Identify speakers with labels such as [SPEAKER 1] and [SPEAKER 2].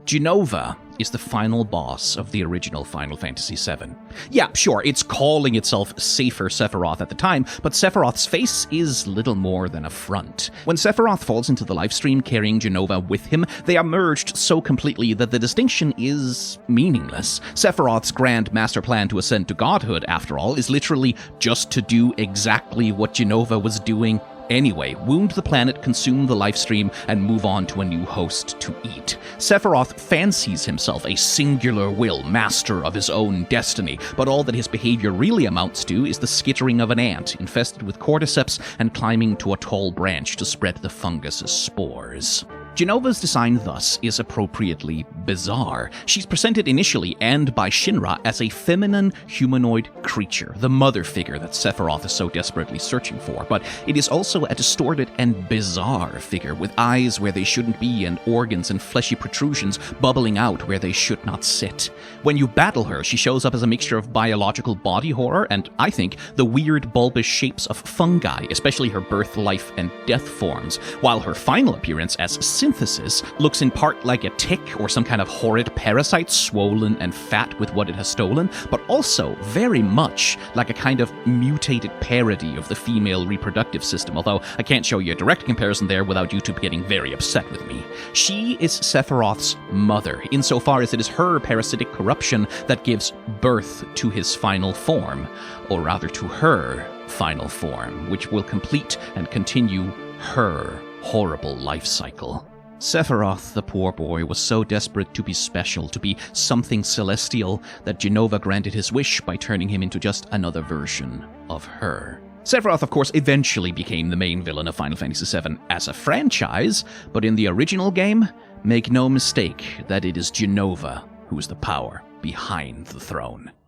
[SPEAKER 1] Jenova is the final boss of the original Final Fantasy VII. Yeah, sure, it's calling itself Safer Sephiroth at the time, but Sephiroth's face is little more than a front. When Sephiroth falls into the lifestream carrying Jenova with him, they are merged so completely that the distinction is meaningless. Sephiroth's grand master plan to ascend to godhood, after all, is literally just to do exactly what Jenova was doing anyway: wound the planet, consume the lifestream, and move on to a new host to eat. Sephiroth fancies himself a singular will, master of his own destiny, but all that his behavior really amounts to is the skittering of an ant infested with cordyceps and climbing to a tall branch to spread the fungus's spores. Jenova's design thus is appropriately bizarre. She's presented initially and by Shinra as a feminine humanoid creature, the mother figure that Sephiroth is so desperately searching for, but it is also a distorted and bizarre figure with eyes where they shouldn't be and organs and fleshy protrusions bubbling out where they should not sit. When you battle her, she shows up as a mixture of biological body horror and, I think, the weird bulbous shapes of fungi, especially her birth, life, and death forms, while her final appearance as Synthesis looks in part like a tick or some kind of horrid parasite swollen and fat with what it has stolen, but also very much like a kind of mutated parody of the female reproductive system, although I can't show you a direct comparison there without YouTube getting very upset with me. She is Sephiroth's mother, insofar as it is her parasitic corruption that gives birth to his final form, or rather to her final form, which will complete and continue her horrible life cycle. Sephiroth, the poor boy, was so desperate to be special, to be something celestial, that Jenova granted his wish by turning him into just another version of her. Sephiroth, of course, eventually became the main villain of Final Fantasy VII as a franchise, but in the original game, make no mistake that it is Jenova who is the power behind the throne.